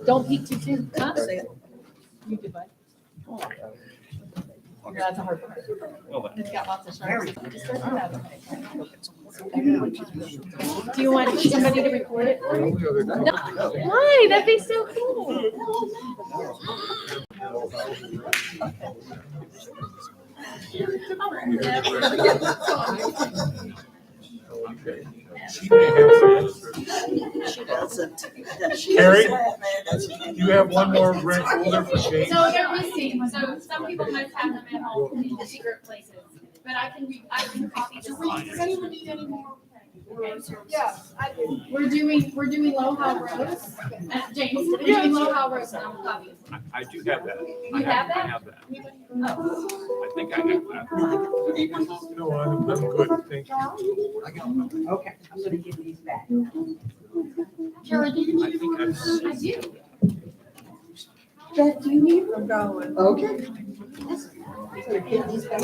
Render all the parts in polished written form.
Don't peek too soon. Huh? You did what? That's a hard part. It's got lots of sharps. Do you want somebody to record it for you? No. Why? That'd be so cool. She doesn't. Carrie, you have one more red folder for James? So they're missing. So some people must have them at home in secret places. But I can copy this. Does anyone need any more? Okay. Yeah, I do. We're doing Low How Rose. James, we're doing Low How Rose now. Copy. I do have that. You have that? I have that. Oh. I think I have that. No, I'm good, thank you. Okay, I'm gonna give these back. Carrie, do you need I think I've seen. I do. Beth, do you need? I'm going. Okay. Yes. So give these back.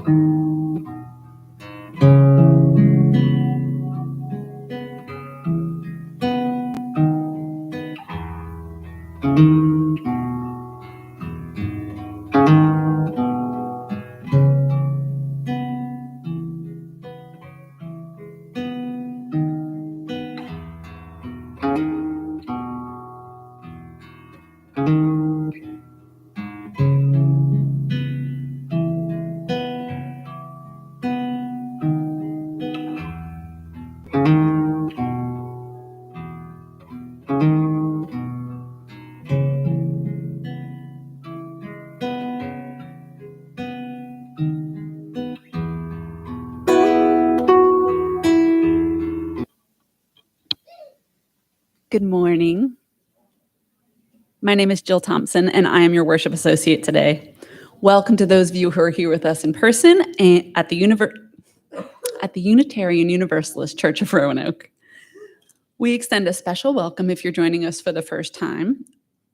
Good morning. My name is Jill Thompson, and I am your worship associate today. Welcome to those of you who are here with us in person and at the Unitarian Universalist Church of Roanoke. We extend a special welcome if you're joining us for the first time.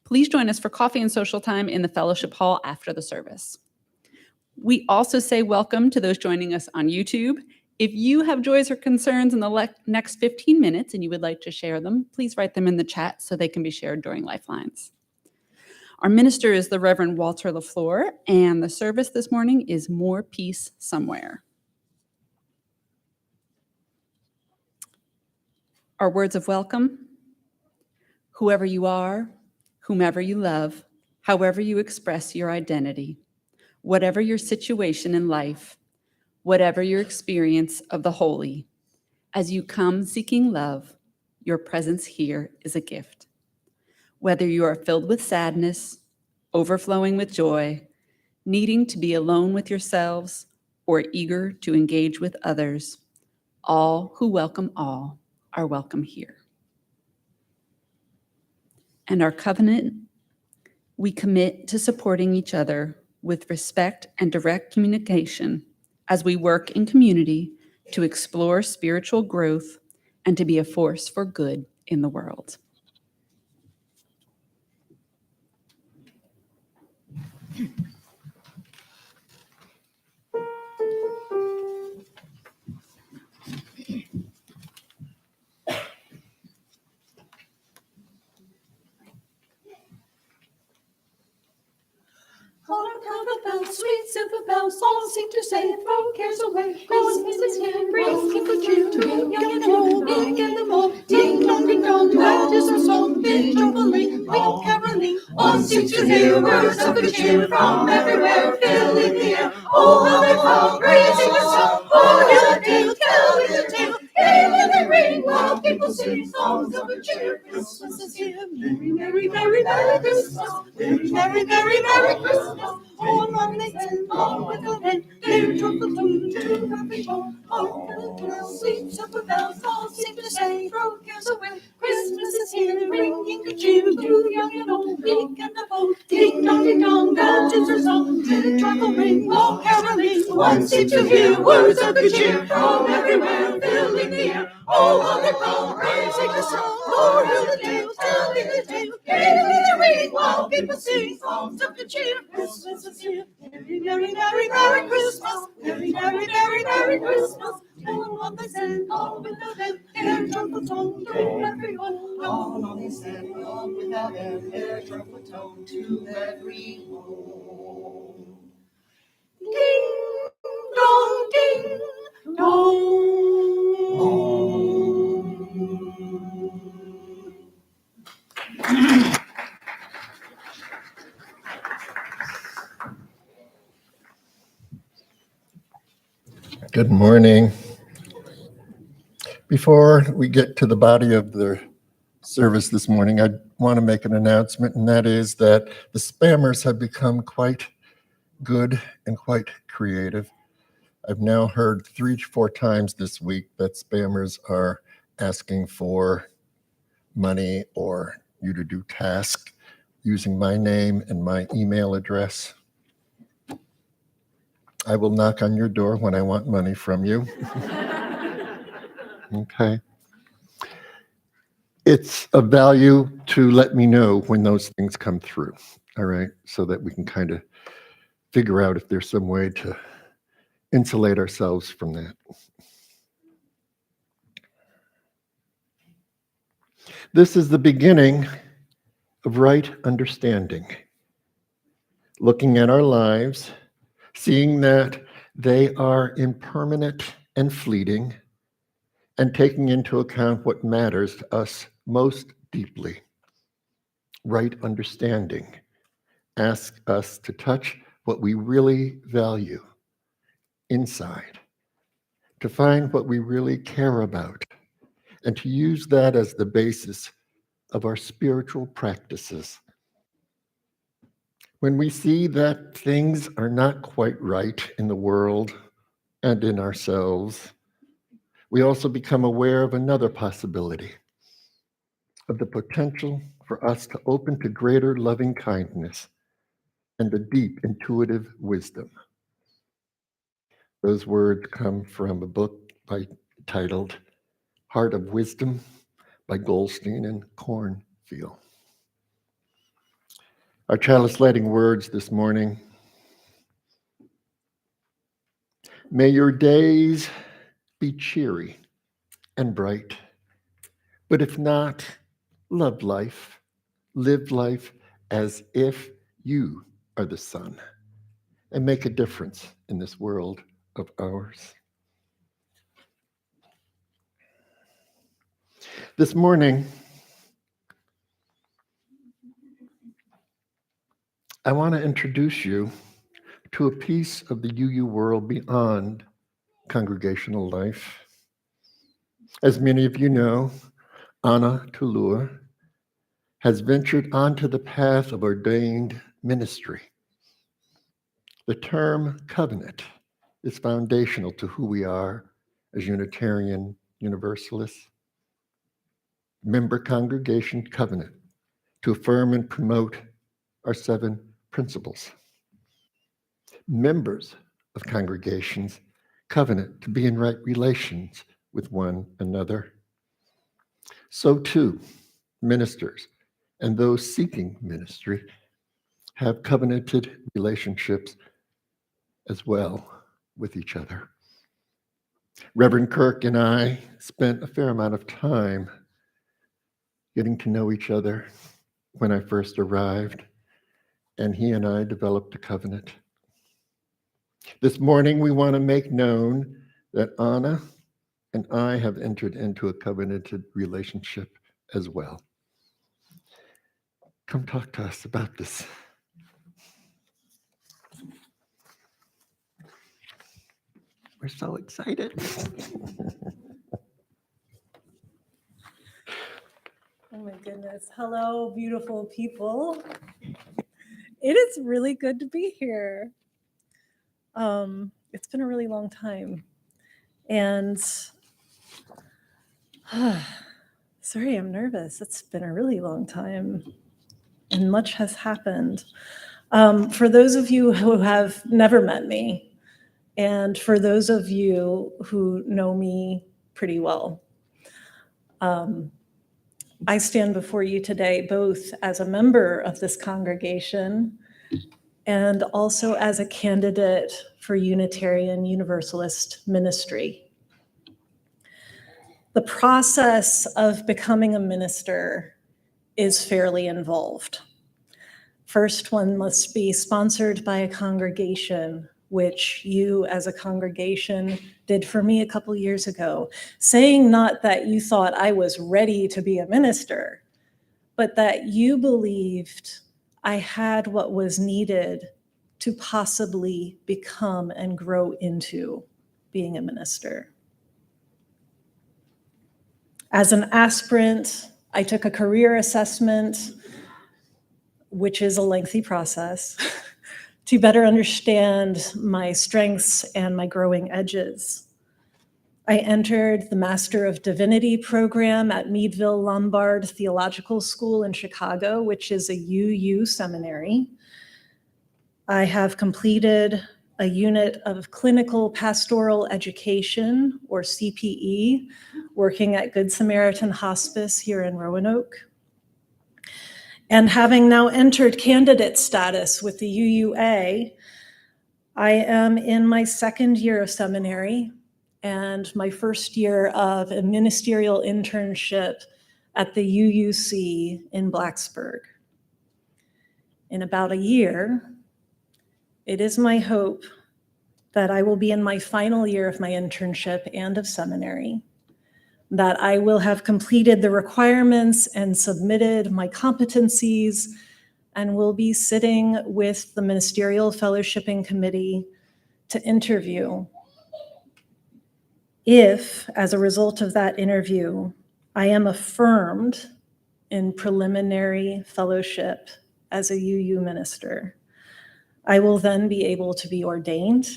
Please join us for coffee and social time in the fellowship hall after the service. We also say welcome to those joining us on YouTube. If you have joys or concerns in the next 15 minutes and you would like to share them, please write them in the chat so they can be shared during Lifelines. Our minister is the Reverend Walter LaFleur, and the service this morning is More Peace Somewhere. Our words of welcome: whoever you are, whomever you love, however you express your identity, whatever your situation in life, whatever your experience of the holy, as you come seeking love, your presence here is a gift. Whether you are filled with sadness, overflowing with joy, needing to be alone with yourselves, or eager to engage with others, all who welcome all are welcome here. And our covenant, we commit to supporting each other with respect and direct communication as we work in community to explore spiritual growth and to be a force for good in the world. All around the bells, sweet silver bells, all seem to say, throw cares away. Christmas is here, brings people cheer to young and old, big and small. Ding dong, that is our song. Big jubilee, ring caroling, all seem to hear words of good cheer from everywhere, filling the air. Oh, how they come, raising a song, oh, Hillerdale, telling the tale. Hail and they ring, while people sing songs of good cheer. Christmas is here, merry, merry, merry, merry Christmas. Merry, merry, merry, merry Christmas. All among the men, all without end, their joyful tune to every home. Hark the bells, sweet silver bells, all seem to say, throw cares away. Christmas is here, ringing good cheer to young and old, meek and the bold. Ding dong, that is our song. The joyful ring, all caroling. One seems to hear words of good cheer from everywhere, filling the air. Oh, how they come, raising the song. Lord, who the tale, telling the tale. Hailing the ring, while people sing songs of good cheer. Christmas is here. Merry, merry, merry, merry Christmas. Merry, merry, merry, merry Christmas. All on the sand, all without end, their joyful tone to every home. All on the sand, all without end, their joyful tone to every home. Ding dong, ding dong. Good morning. Before we get to the body of the service this morning, I want to make an announcement, and that is that the spammers have become quite good and quite creative. I've now heard 3 to 4 times this week that spammers are asking for money or you to do tasks using my name and my email address. I will knock on your door when I want money from you. Okay. It's of value to let me know when those things come through, all right, so that we can kind of figure out if there's some way to insulate ourselves from that. This is the beginning of right understanding. Looking at our lives, seeing that they are impermanent and fleeting, and taking into account what matters to us most deeply. Right understanding asks us to touch what we really value inside, to find what we really care about, and to use that as the basis of our spiritual practices. When we see that things are not quite right in the world and in ourselves, we also become aware of another possibility, of the potential for us to open to greater loving kindness and a deep intuitive wisdom. Those words come from a book titled Heart of Wisdom by Goldstein and Cornfield. Our chalice lighting words this morning: may your days be cheery and bright, but if not, love life, live life as if you are the sun, and make a difference in this world of ours. This morning, I want to introduce you to a piece of the UU world beyond congregational life. As many of you know, Anna Tulua has ventured onto the path of ordained ministry. The term covenant is foundational to who we are as Unitarian Universalists. Member congregation covenant to affirm and promote our 7 principles. Members of congregations covenant to be in right relations with one another. So too, ministers and those seeking ministry have covenanted relationships as well with each other. Reverend Kirk and I spent a fair amount of time getting to know each other when I first arrived, and he and I developed a covenant. This morning, we want to make known that Anna and I have entered into a covenanted relationship as well. Come talk to us about this. We're so excited. Oh my goodness. Hello, beautiful people. It is really good to be here. It's been a really long time. And sorry, I'm nervous. It's been a really long time and much has happened. For those of you who have never met me, and for those of you who know me pretty well, I stand before you today both as a member of this congregation and also as a candidate for Unitarian Universalist ministry. The process of becoming a minister is fairly involved. First, one must be sponsored by a congregation, which you as a congregation did for me a couple years ago, saying not that you thought I was ready to be a minister, but that you believed I had what was needed to possibly become and grow into being a minister. As an aspirant, I took a career assessment, which is a lengthy process, to better understand my strengths and my growing edges. I entered the Master of Divinity program at Meadville Lombard Theological School in Chicago, which is a UU seminary. I have completed a unit of clinical pastoral education, or CPE, working at Good Samaritan Hospice here in Roanoke. And having now entered candidate status with the UUA, I am in my second year of seminary and my first year of a ministerial internship at the UUC in Blacksburg. In about a year, it is my hope that I will be in my final year of my internship and of seminary, that I will have completed the requirements and submitted my competencies and will be sitting with the Ministerial Fellowshipping Committee to interview. If, as a result of that interview, I am affirmed in preliminary fellowship as a UU minister, I will then be able to be ordained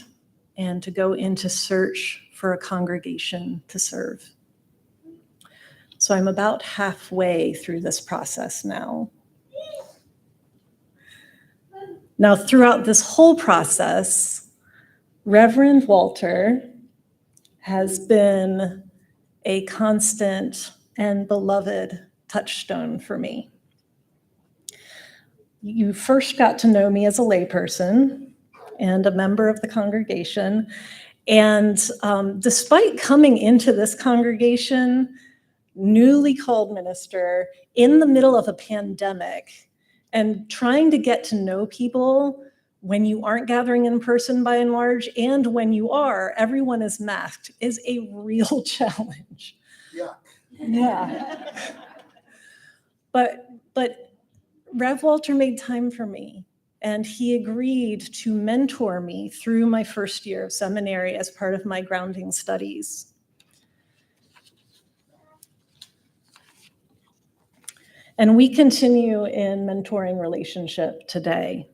and to go into search for a congregation to serve. So I'm about halfway through this process now. Now, throughout this whole process, Reverend Walter has been a constant and beloved touchstone for me. You first got to know me as a layperson and a member of the congregation. And despite coming into this congregation, newly called minister, in the middle of a pandemic, and trying to get to know people when you aren't gathering in person by and large, and when you are, everyone is masked, is a real challenge. Yeah. But Rev Walter made time for me, and he agreed to mentor me through my first year of seminary as part of my grounding studies. And we continue in mentoring relationship today.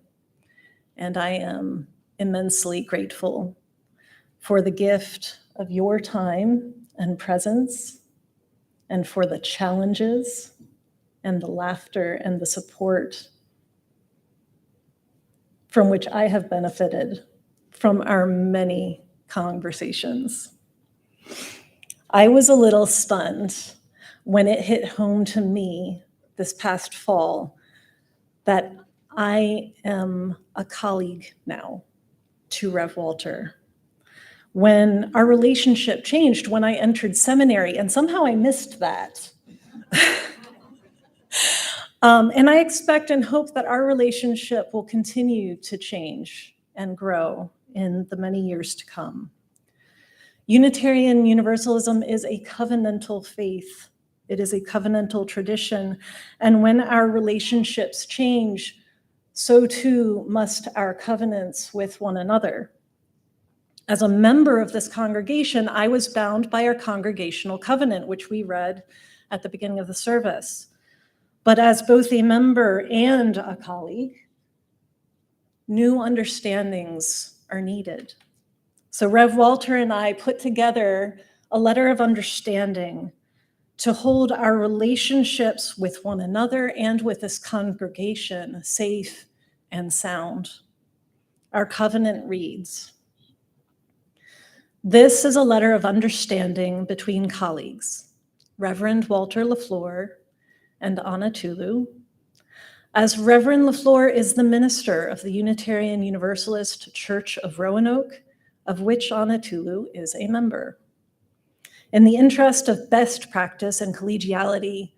And I am immensely grateful for the gift of your time and presence, and for the challenges and the laughter and the support from which I have benefited from our many conversations. I was a little stunned when it hit home to me this past fall that I am a colleague now to Rev Walter. When our relationship changed when I entered seminary, and somehow I missed that. And I expect and hope that our relationship will continue to change and grow in the many years to come. Unitarian Universalism is a covenantal faith. It is a covenantal tradition. And when our relationships change, so too must our covenants with one another. As a member of this congregation, I was bound by our congregational covenant, which we read at the beginning of the service. But as both a member and a colleague, new understandings are needed. So Rev Walter and I put together a letter of understanding to hold our relationships with one another and with this congregation safe and sound. Our covenant reads, "This is a letter of understanding between colleagues, Reverend Walter LaFleur and Anna Tulu. As Reverend LaFleur is the minister of the Unitarian Universalist Church of Roanoke, of which Anna Tulu is a member. In the interest of best practice and collegiality,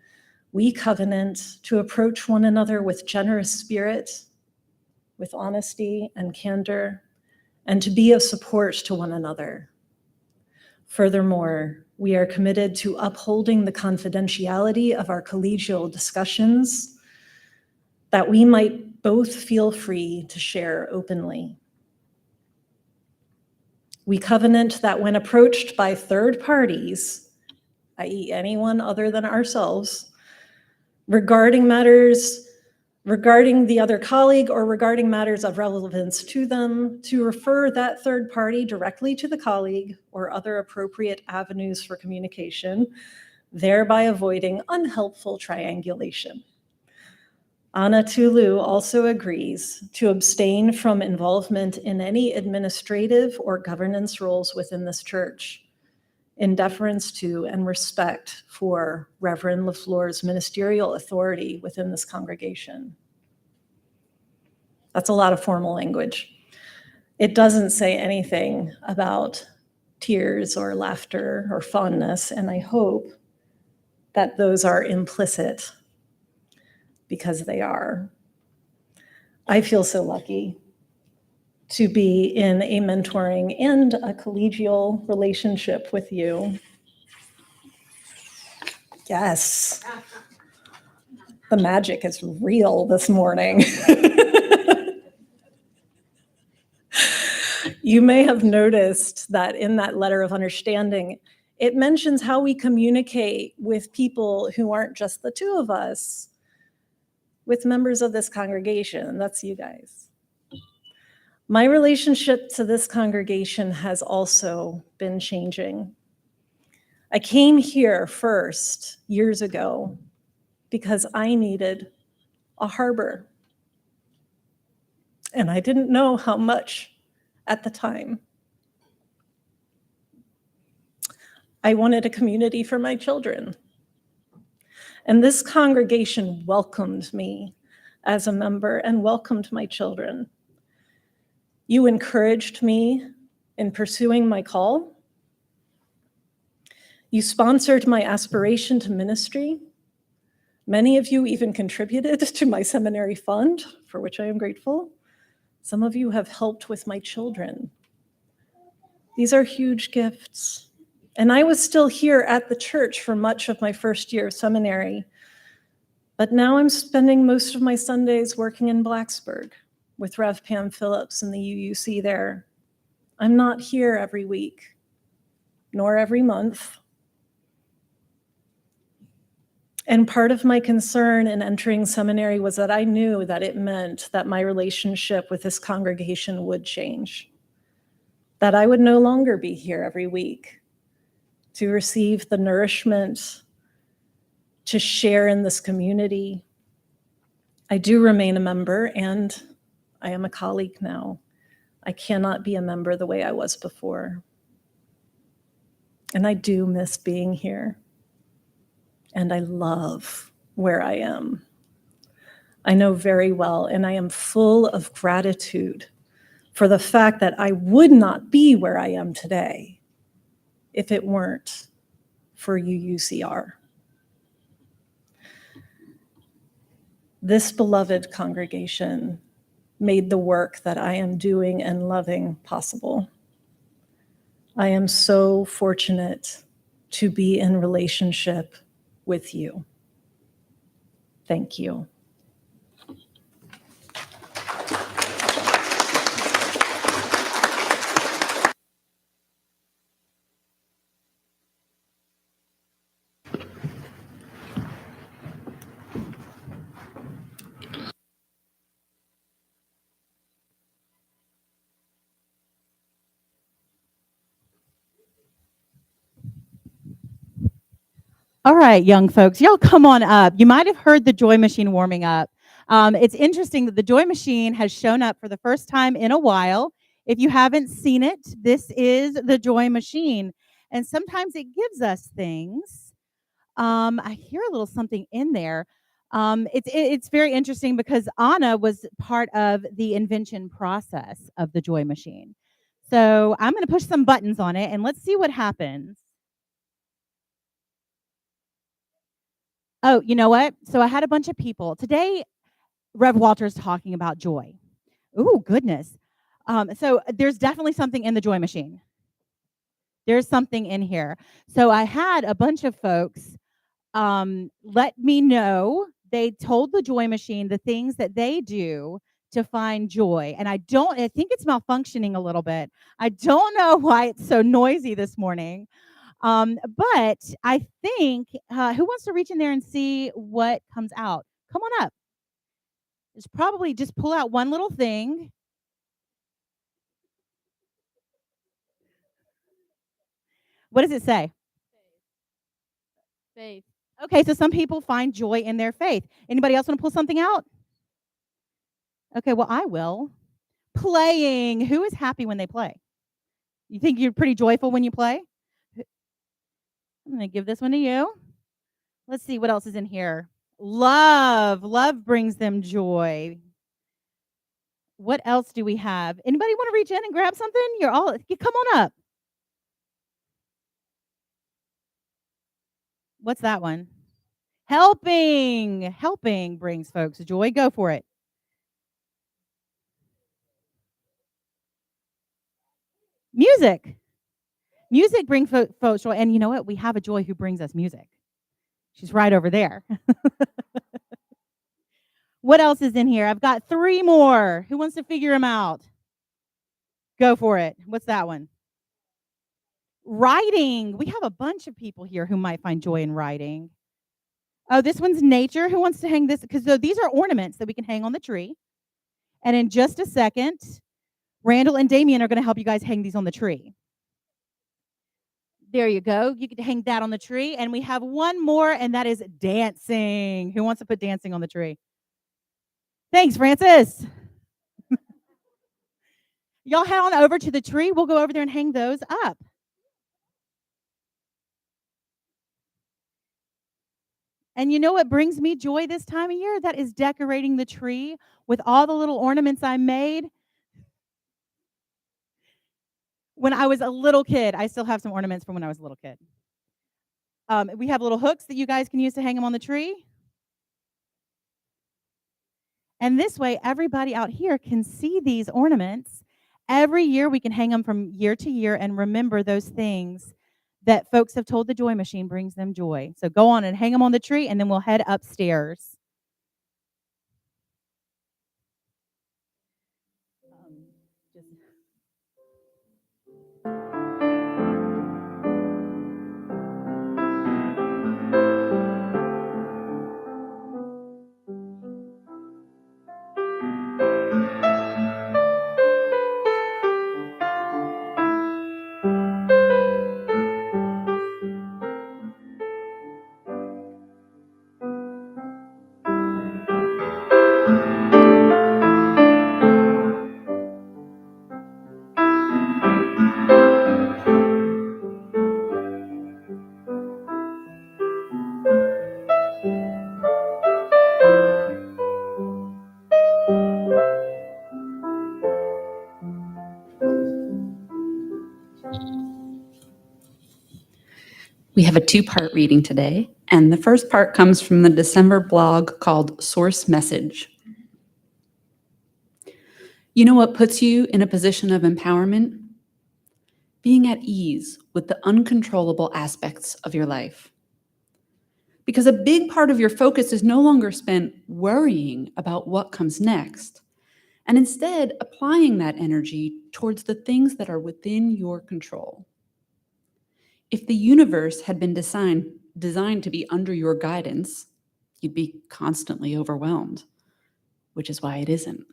we covenant to approach one another with generous spirit, with honesty and candor, and to be of support to one another. Furthermore, we are committed to upholding the confidentiality of our collegial discussions, that we might both feel free to share openly. We covenant that when approached by third parties, i.e. anyone other than ourselves, regarding the other colleague or regarding matters of relevance to them, to refer that third party directly to the colleague or other appropriate avenues for communication, thereby avoiding unhelpful triangulation. Anna Tulu also agrees to abstain from involvement in any administrative or governance roles within this church, in deference to and respect for Reverend LaFleur's ministerial authority within this congregation." That's a lot of formal language. It doesn't say anything about tears or laughter or fondness, and I hope that those are implicit, because they are. I feel so lucky to be in a mentoring and a collegial relationship with you. Yes. The magic is real this morning. You may have noticed that in that letter of understanding, it mentions how we communicate with people who aren't just the two of us, with members of this congregation. That's you guys. My relationship to this congregation has also been changing. I came here first years ago because I needed a harbor. And I didn't know how much at the time. I wanted a community for my children. And this congregation welcomed me as a member and welcomed my children. You encouraged me in pursuing my call. You sponsored my aspiration to ministry. Many of you even contributed to my seminary fund, for which I am grateful. Some of you have helped with my children. These are huge gifts. And I was still here at the church for much of my first year of seminary. But now I'm spending most of my Sundays working in Blacksburg with Rev. Pam Phillips in the UUC there. I'm not here every week, nor every month. And part of my concern in entering seminary was that I knew that it meant that my relationship with this congregation would change, that I would no longer be here every week to receive the nourishment, to share in this community. I do remain a member, and I am a colleague now. I cannot be a member the way I was before. And I do miss being here. And I love where I am. I know very well, and I am full of gratitude for the fact that I would not be where I am today if it weren't for UUCR. This beloved congregation made the work that I am doing and loving possible. I am so fortunate to be in relationship with you. Thank you. All right, young folks, y'all come on up. You might have heard the Joy Machine warming up. It's interesting that the Joy Machine has shown up for the first time in a while. If you haven't seen it, this is the Joy Machine. And sometimes it gives us things. I hear a little something in there. It's very interesting because Anna was part of the invention process of the Joy Machine. So I'm going to push some buttons on it and let's see what happens. Oh, you know what? So I had a bunch of people. Today, Rev Walter's talking about joy. Ooh, goodness. So there's definitely something in the Joy Machine. There's something in here. So I had a bunch of folks let me know. They told the Joy Machine the things that they do to find joy. And I think it's malfunctioning a little bit. I don't know why it's so noisy this morning. But I think, who wants to reach in there and see what comes out? Come on up. It's probably just pull out one little thing. What does it say? Faith. Okay, so some people find joy in their faith. Anybody else want to pull something out? Okay, well, I will. Playing. Who is happy when they play? You think you're pretty joyful when you play? I'm going to give this one to you. Let's see what else is in here. Love. Love brings them joy. What else do we have? Anybody want to reach in and grab something? Come on up. What's that one? Helping. Helping brings folks joy. Go for it. Music. Music brings folks joy. And you know what? We have a joy who brings us music. She's right over there. What else is in here? I've got 3 more. Who wants to figure them out? Go for it. What's that one? Writing. We have a bunch of people here who might find joy in writing. Oh, this one's nature. Who wants to hang this? Because these are ornaments that we can hang on the tree. And in just a second, Randall and Damien are going to help you guys hang these on the tree. There you go. You can hang that on the tree. And we have one more, and that is dancing. Who wants to put dancing on the tree? Thanks, Francis. Y'all head on over to the tree. We'll go over there and hang those up. And you know what brings me joy this time of year? That is decorating the tree with all the little ornaments I made. When I was a little kid, I still have some ornaments from when I was a little kid. We have little hooks that you guys can use to hang them on the tree. And this way, everybody out here can see these ornaments. Every year, we can hang them from year to year and remember those things that folks have told the joy machine brings them joy. So go on and hang them on the tree, and then we'll head upstairs. We have a 2-part reading today, and the first part comes from the December blog called Source Message. You know what puts you in a position of empowerment? Being at ease with the uncontrollable aspects of your life. Because a big part of your focus is no longer spent worrying about what comes next, and instead applying that energy towards the things that are within your control. If the universe had been designed to be under your guidance, you'd be constantly overwhelmed, which is why it isn't.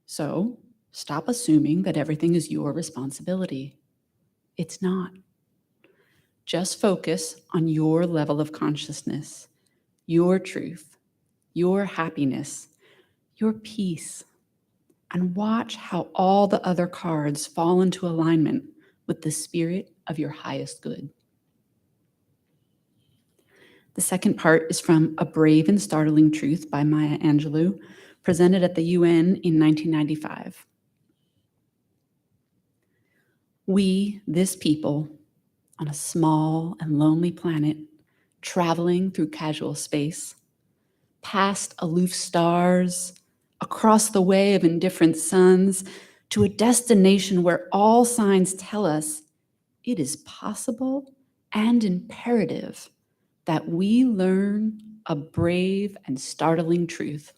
So stop assuming that everything is your responsibility. It's not. Just focus on your level of consciousness, your truth, your happiness, your peace, and watch how all the other cards fall into alignment with the spirit of your highest good. The second part is from A Brave and Startling Truth by Maya Angelou, presented at the UN in 1995. We, this people, on a small and lonely planet, traveling through casual space, past aloof stars, across the way of indifferent suns, to a destination where all signs tell us it is possible and imperative that we learn a brave and startling truth.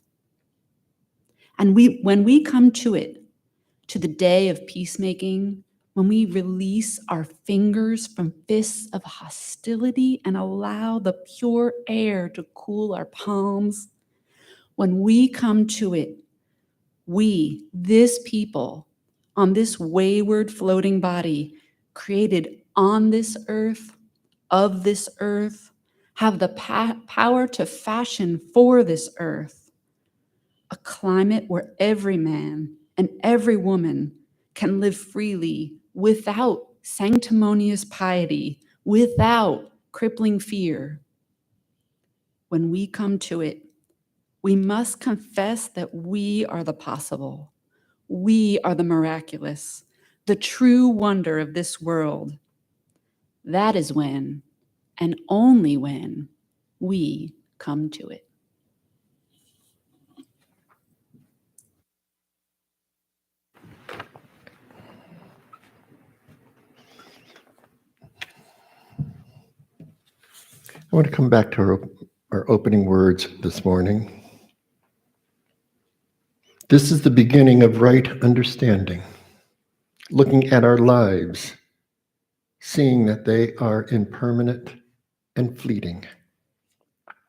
And when we come to it, to the day of peacemaking, when we release our fingers from fists of hostility and allow the pure air to cool our palms, when we come to it, we, this people, on this wayward floating body, created on this earth, of this earth, have the power to fashion for this earth a climate where every man and every woman can live freely without sanctimonious piety, without crippling fear. When we come to it, we must confess that we are the possible, We are the miraculous, the true wonder of this world. That is when, and only when, we come to it. I want to come back to our opening words this morning. This is the beginning of right understanding, looking at our lives, seeing that they are impermanent and fleeting,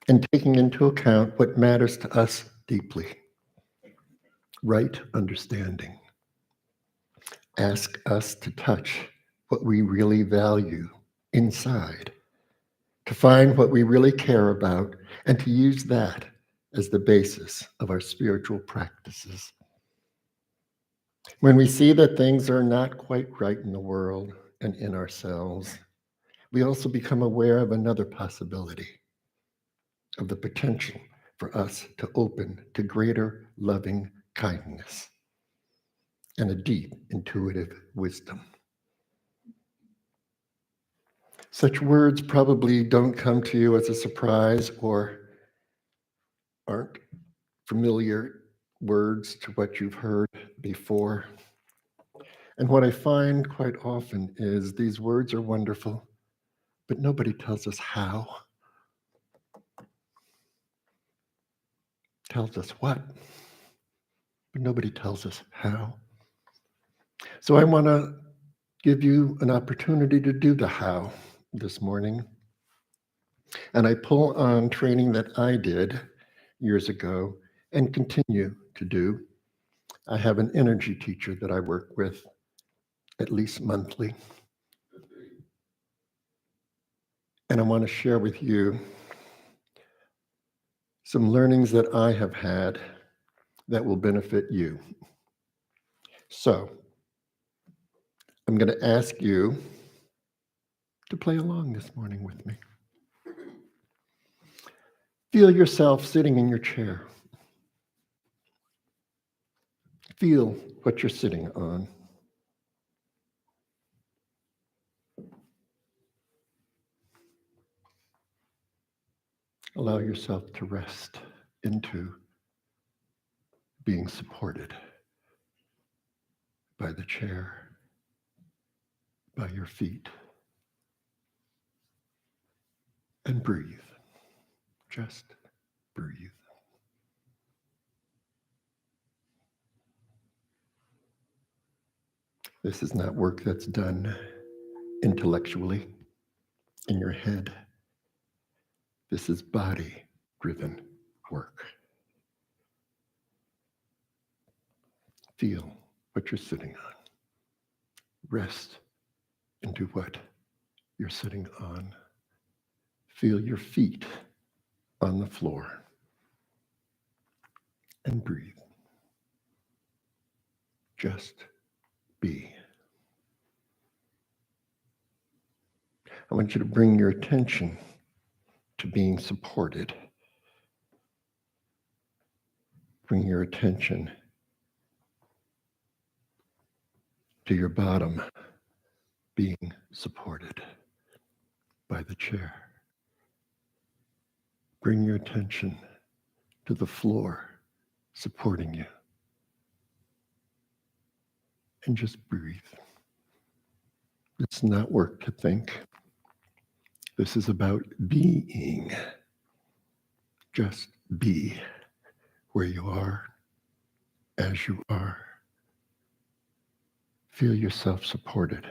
and taking into account what matters to us deeply. Right understanding. Ask us to touch what we really value inside, to find what we really care about, and to use that as the basis of our spiritual practices. When we see that things are not quite right in the world and in ourselves, we also become aware of another possibility, of the potential for us to open to greater loving kindness and a deep intuitive wisdom. Such words probably don't come to you as a surprise or aren't familiar words to what you've heard before. And what I find quite often is these words are wonderful, but nobody tells us how. Tells us what, but nobody tells us how. So I want to give you an opportunity to do the how this morning. And I pull on training that I did years ago and continue to do. I have an energy teacher that I work with at least monthly. And I want to share with you some learnings that I have had that will benefit you. So I'm going to ask you to play along this morning with me. Feel yourself sitting in your chair. Feel what you're sitting on. Allow yourself to rest into being supported by the chair, by your feet. And breathe. Just breathe. This is not work that's done intellectually in your head. This is body-driven work. Feel what you're sitting on. Rest into what you're sitting on. Feel your feet on the floor. And breathe. Just be. I want you to bring your attention to being supported. Bring your attention to your bottom being supported by the chair. Bring your attention to the floor supporting you. And just breathe. It's not work to think. This is about being. Just be where you are, as you are. Feel yourself supported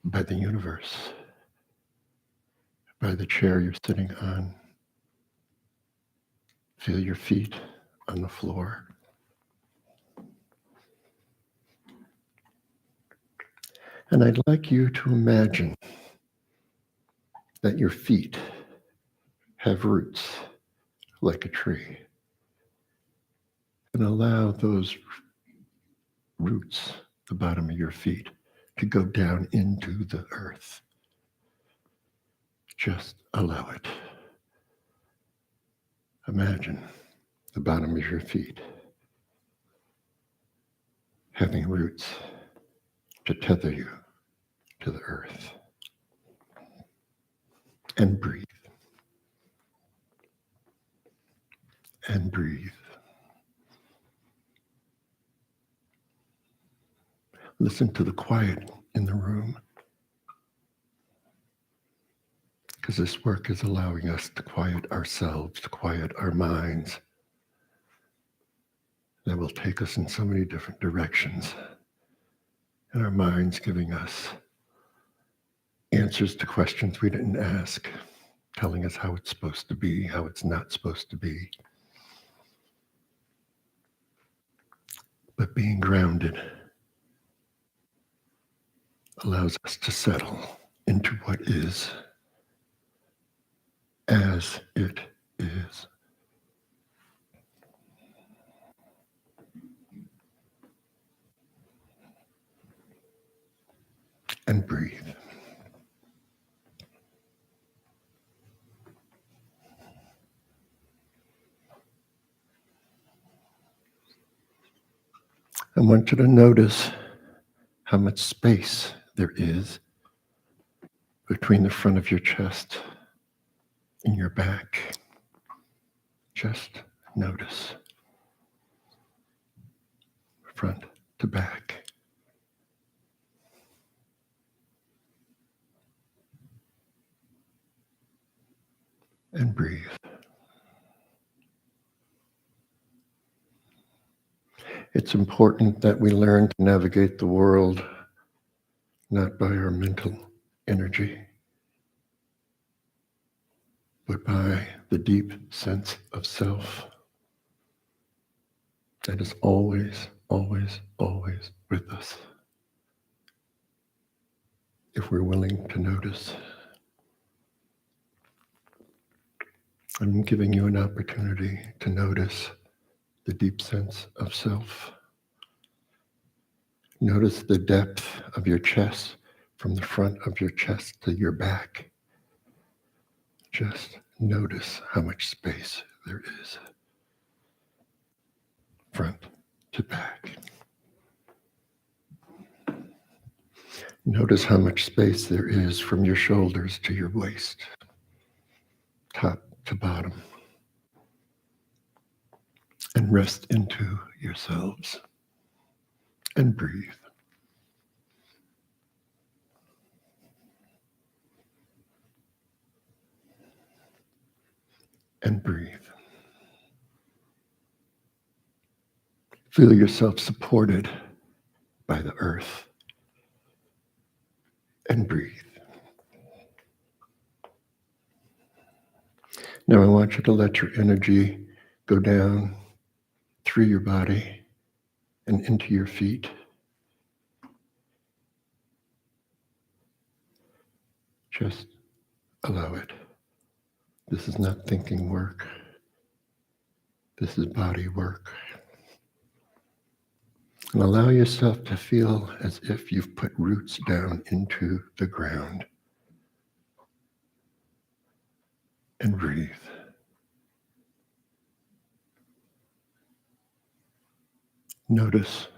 by the universe, by the chair you're sitting on. Feel your feet on the floor. And I'd like you to imagine that your feet have roots like a tree. And allow those roots, the bottom of your feet, to go down into the earth. Just allow it. Imagine the bottom of your feet having roots to tether you to the earth. And breathe. And breathe. Listen to the quiet in the room, because this work is allowing us to quiet ourselves, to quiet our minds. That will take us in so many different directions, and our minds giving us answers to questions we didn't ask, telling us how it's supposed to be, how it's not supposed to be. But being grounded allows us to settle into what is as it is. And breathe. I want you to notice how much space there is between the front of your chest and your back. Just notice. Front to back. And breathe. It's important that we learn to navigate the world not by our mental energy, but by the deep sense of self that is always, always, always with us, if we're willing to notice. I'm giving you an opportunity to notice the deep sense of self. Notice the depth of your chest from the front of your chest to your back. Just notice how much space there is. Front to back. Notice how much space there is from your shoulders to your waist, top to bottom. And rest into yourselves and breathe. And breathe. Feel yourself supported by the earth. And breathe. Now I want you to let your energy go down through your body and into your feet. Just allow it. This is not thinking work. This is body work. And allow yourself to feel as if you've put roots down into the ground. And breathe. Notice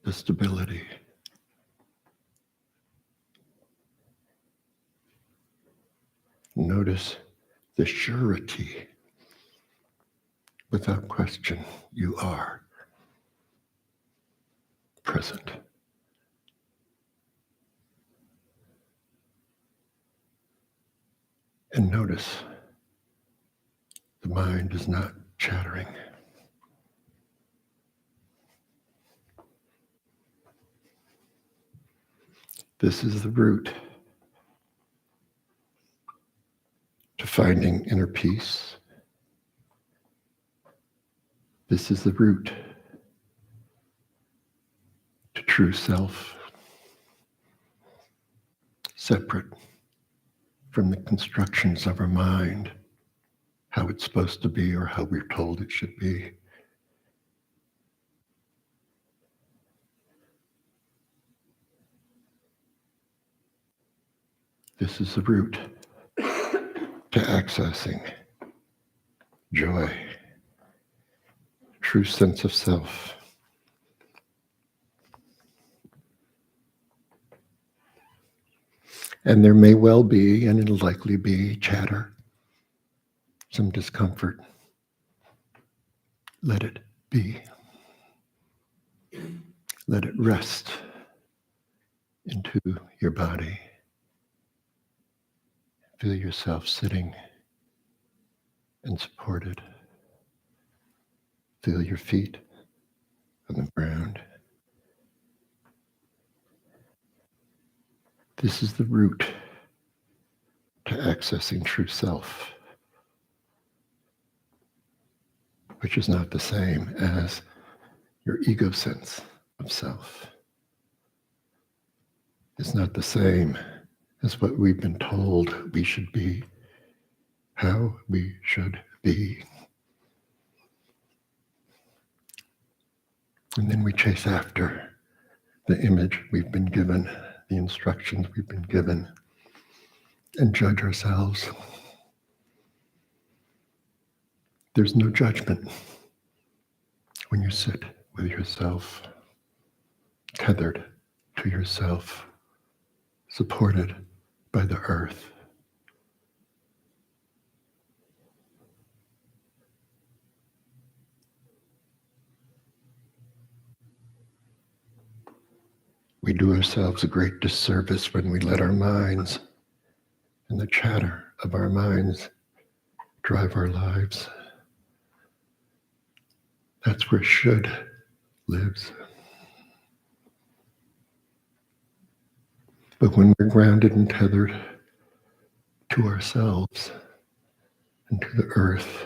the stability. Notice the surety. Without question, you are present. And notice the mind is not chattering. This is the route to finding inner peace. This is the route to true self, separate from the constructions of our mind, how it's supposed to be or how we're told it should be. This is the route to accessing joy, true sense of self, And there may well be, and it'll likely be, chatter, some discomfort. Let it be. Let it rest into your body. Feel yourself sitting and supported. Feel your feet on the ground. This is the route to accessing true self, which is not the same as your ego sense of self. It's not the same as what we've been told we should be, how we should be. And then we chase after the image we've been given, the instructions we've been given, and judge ourselves. There's no judgment when you sit with yourself, tethered to yourself, supported by the earth. We do ourselves a great disservice when we let our minds and the chatter of our minds drive our lives. That's where should lives. But when we're grounded and tethered to ourselves and to the earth,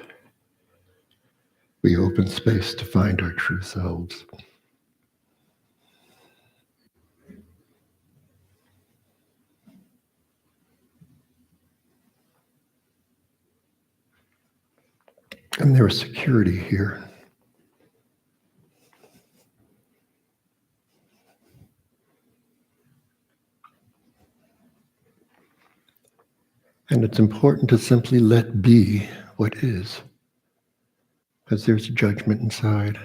we open space to find our true selves. And there's security here. And it's important to simply let be what is, because there's judgment inside,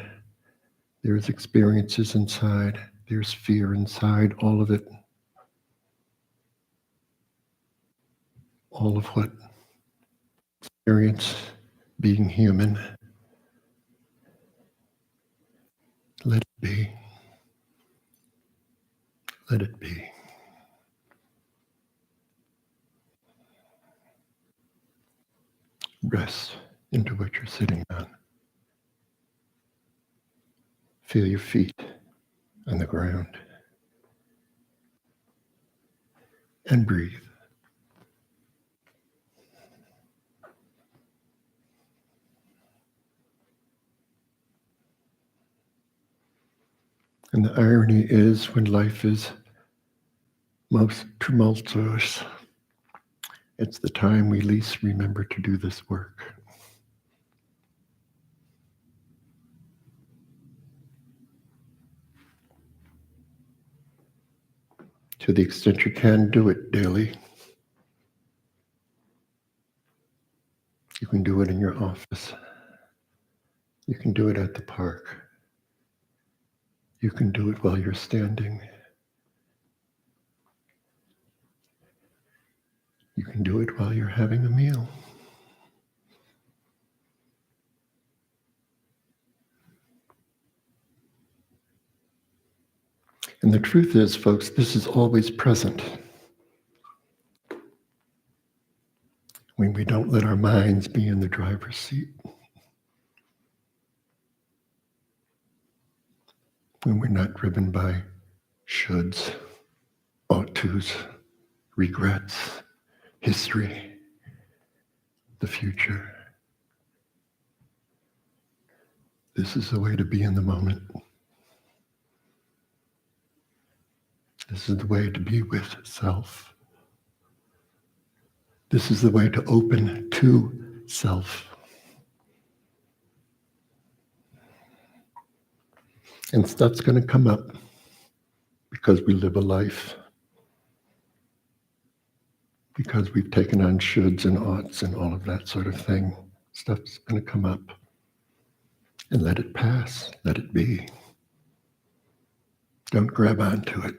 there's experiences inside, there's fear inside, all of it. All of what experience being human. Let it be. Let it be. Rest into what you're sitting on. Feel your feet on the ground. And breathe. And the irony is, when life is most tumultuous, it's the time we least remember to do this work. To the extent you can, do it daily. You can do it in your office. You can do it at the park. You can do it while you're standing. You can do it while you're having a meal. And the truth is, folks, this is always present. When we don't let our minds be in the driver's seat. When we're not driven by shoulds, ought tos, regrets, history, the future. This is the way to be in the moment. This is the way to be with self. This is the way to open to self. And stuff's going to come up because we live a life, because we've taken on shoulds and oughts and all of that sort of thing. Stuff's going to come up. And let it pass. Let it be. Don't grab onto it.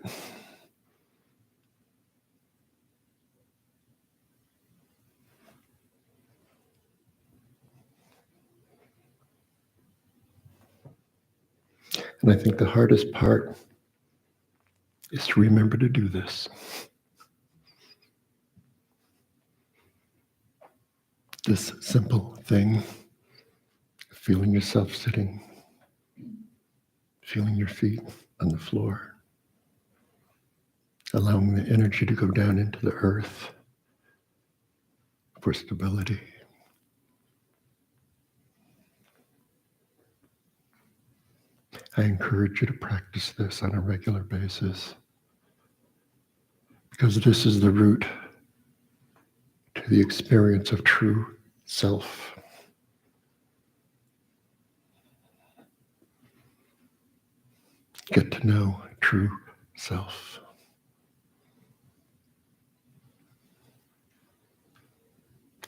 And I think the hardest part is to remember to do this. This simple thing, feeling yourself sitting, feeling your feet on the floor, allowing the energy to go down into the earth for stability. I encourage you to practice this on a regular basis because this is the route to the experience of true self. Get to know true self.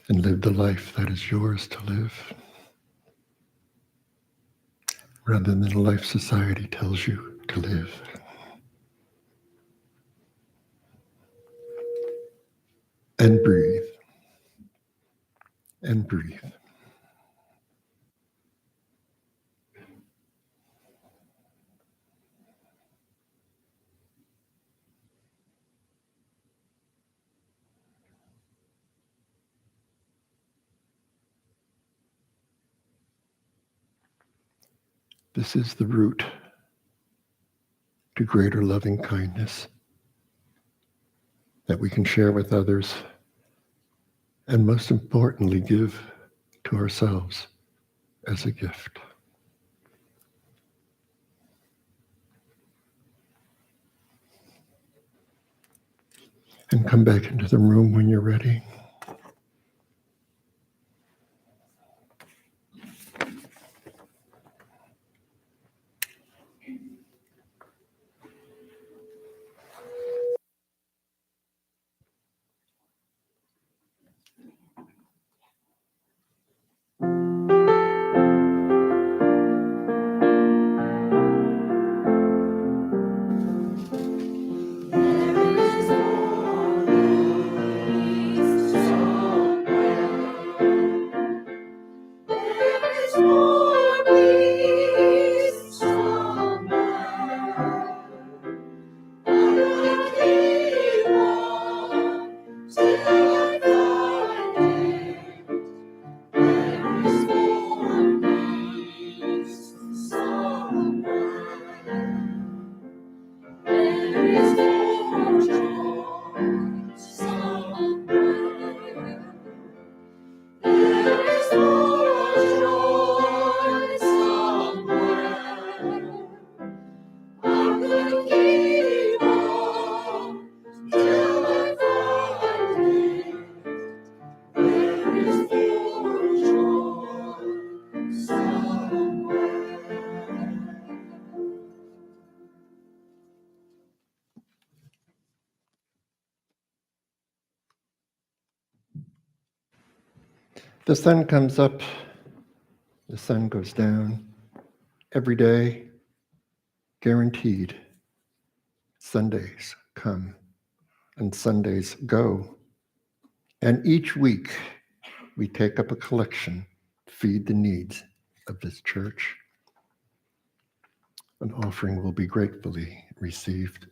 And live the life that is yours to live, rather than the life society tells you to live. And breathe. And breathe. This is the route to greater loving kindness that we can share with others, and most importantly, give to ourselves as a gift. And come back into the room when you're ready. The sun comes up, the sun goes down. Every day, guaranteed. Sundays come and Sundays go. And each week, we take up a collection to feed the needs of this church. An offering will be gratefully received.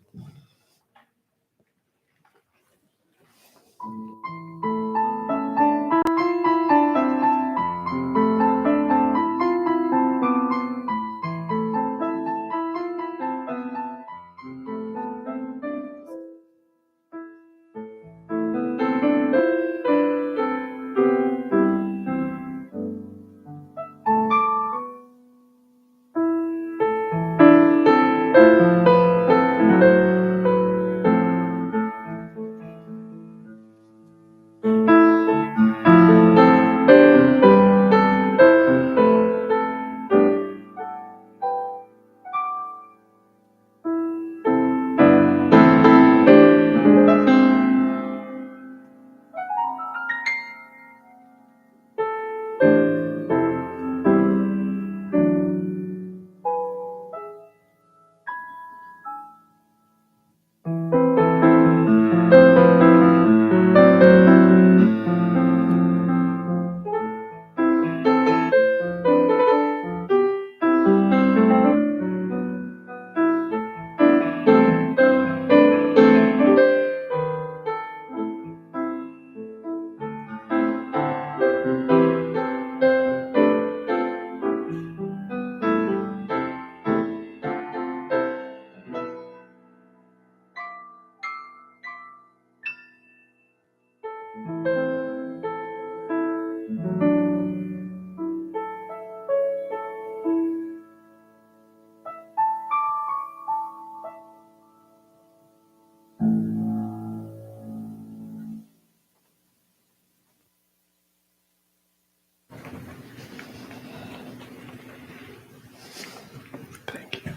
Thank you.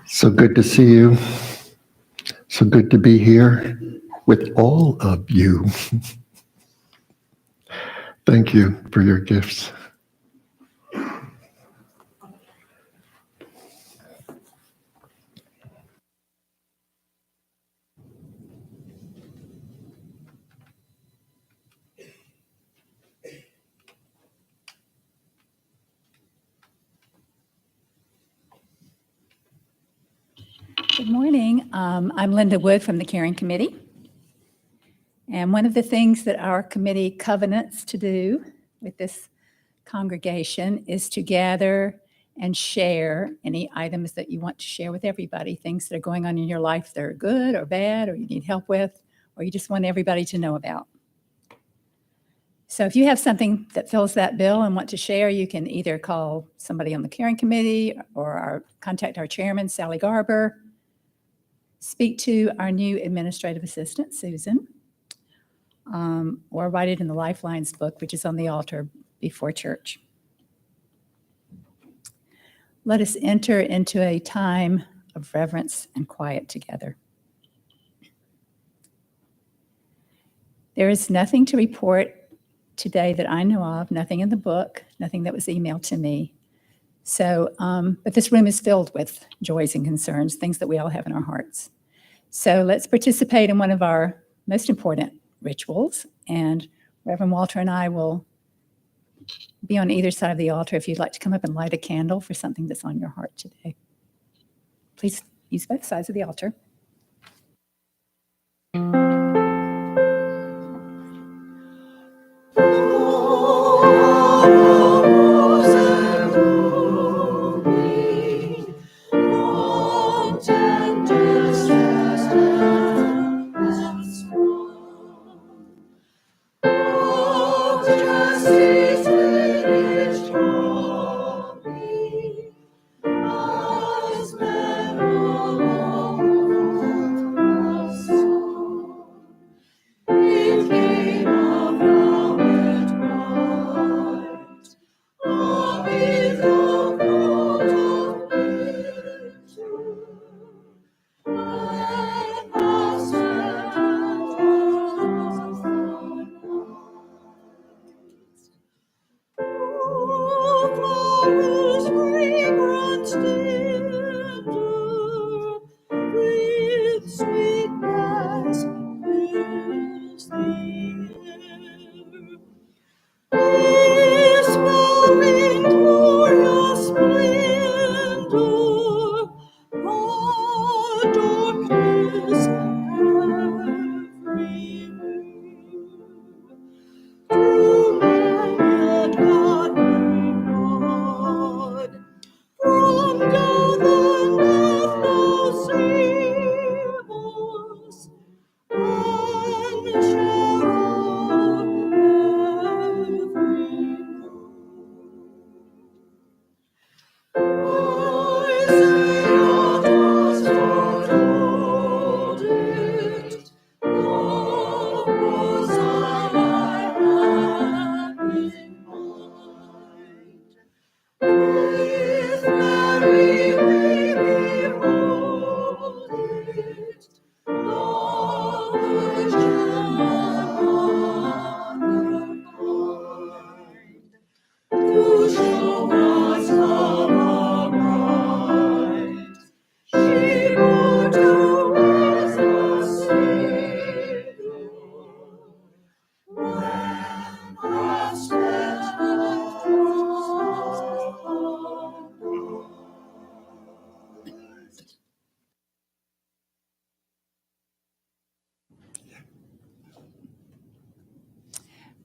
So good to see you. So good to be here with all of you. Thank you for your gifts. Good morning. I'm Linda Wood from the Caring Committee. And one of the things that our committee covenants to do with this congregation is to gather and share any items that you want to share with everybody, things that are going on in your life that are good or bad, or you need help with, or you just want everybody to know about. So if you have something that fills that bill and want to share, you can either call somebody on the Caring Committee or contact our chairman, Sally Garber, speak to our new administrative assistant, Susan, or write it in the Lifelines book, which is on the altar before church. Let us enter into a time of reverence and quiet together. There is nothing to report today that I know of, nothing in the book, nothing that was emailed to me. So, but this room is filled with joys and concerns, things that we all have in our hearts. So let's participate in one of our most important rituals, and Reverend Walter and I will be on either side of the altar if you'd like to come up and light a candle for something that's on your heart today. Please use both sides of the altar.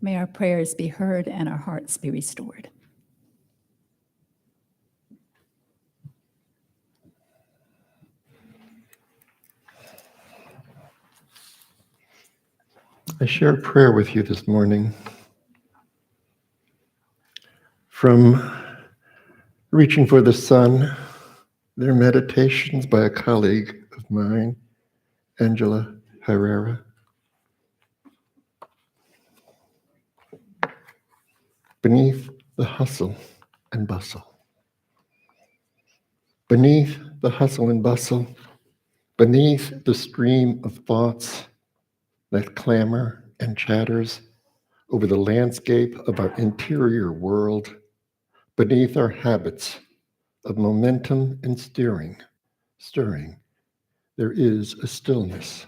May our prayers be heard and our hearts be restored. I share a prayer with you this morning from Reaching for the Sun. They're meditations by a colleague of mine, Angela Herrera. Beneath the hustle and bustle. Beneath the hustle and bustle, beneath the stream of thoughts that clamor and chatters over the landscape of our interior world, beneath our habits of momentum and stirring, there is a stillness,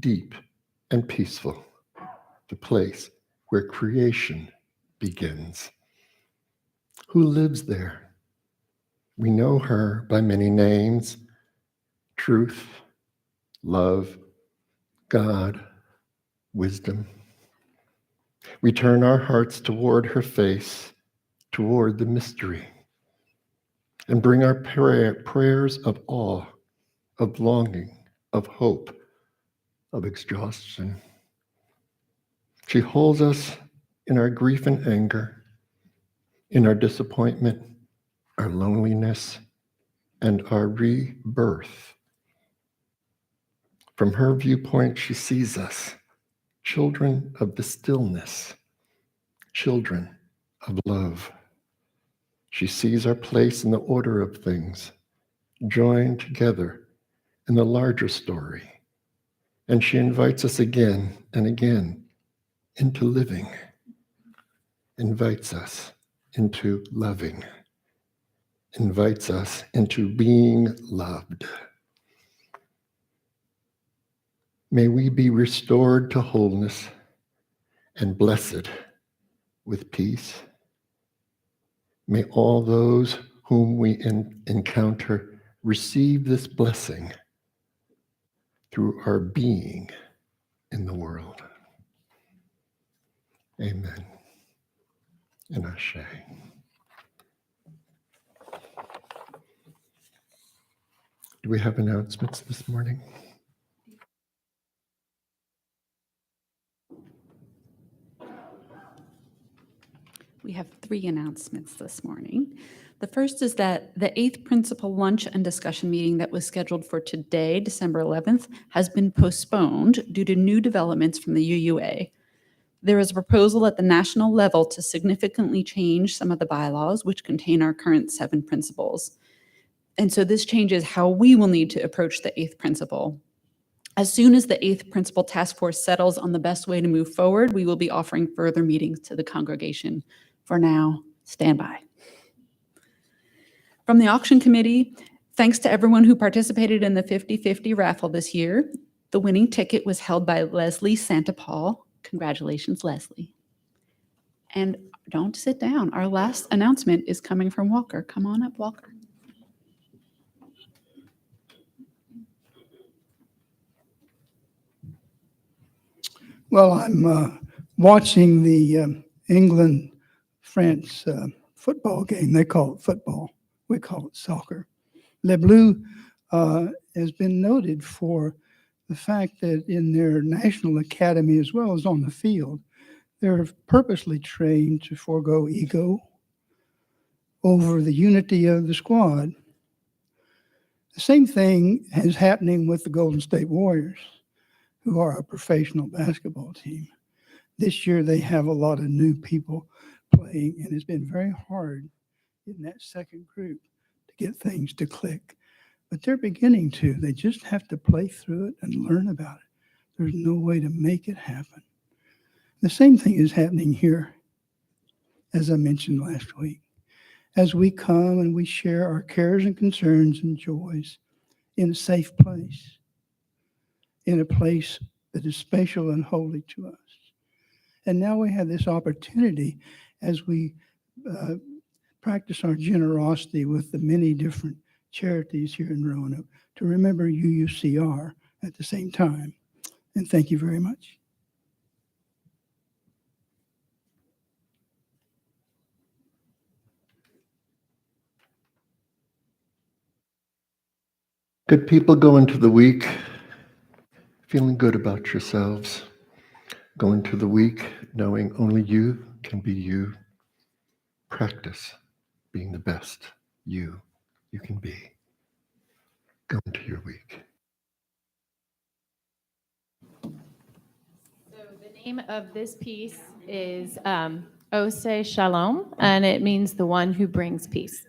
deep and peaceful, the place where creation begins. Who lives there? We know her by many names: truth, love, God, wisdom. We turn our hearts toward her face, toward the mystery, and bring our prayers of awe, of longing, of hope, of exhaustion. She holds us in our grief and anger, in our disappointment, our loneliness, and our rebirth. From her viewpoint, she sees us, children of the stillness, children of love. She sees our place in the order of things, joined together in the larger story. And she invites us again and again into living, invites us into loving, invites us into being loved. May we be restored to wholeness and blessed with peace. May all those whom we encounter receive this blessing through our being in the world. Amen. And Ashe. Do we have announcements this morning? We have 3 announcements this morning. The first is that the 8th Principal Lunch and Discussion Meeting that was scheduled for today, December 11th, has been postponed due to new developments from the UUA. There is a proposal at the national level to significantly change some of the bylaws, which contain our current 7 principles. And so this changes how we will need to approach the 8th principle. As soon as the 8th Principal Task Force settles on the best way to move forward, we will be offering further meetings to the congregation. For now, stand by. From the Auction Committee, thanks to everyone who participated in the 50/50 raffle this year. The winning ticket was held by Leslie Santapaul. Congratulations, Leslie. And don't sit down. Our last announcement is coming from Walker. Come on up, Walker. Well, I'm watching the England-France football game. They call it football. We call it soccer. Le Bleu has been noted for the fact that in their national academy, as well as on the field, they're purposely trained to forego ego over the unity of the squad. The same thing is happening with the Golden State Warriors, who are a professional basketball team. This year, they have a lot of new people playing, and it's been very hard in that second group to get things to click. But they're beginning to. They just have to play through it and learn about it. There's no way to make it happen. The same thing is happening here, as I mentioned last week. As we come and we share our cares and concerns and joys in a safe place, in a place that is special and holy to us. And now we have this opportunity as we practice our generosity with the many different charities here in Roanoke to remember UUCR at the same time. And thank you very much. Good people go into the week feeling good about yourselves. Go into the week knowing only you can be you. Practice being the best you can be. Go into your week. So the name of this piece is Ose Shalom, and it means the one who brings peace.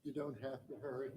You don't have to hurry.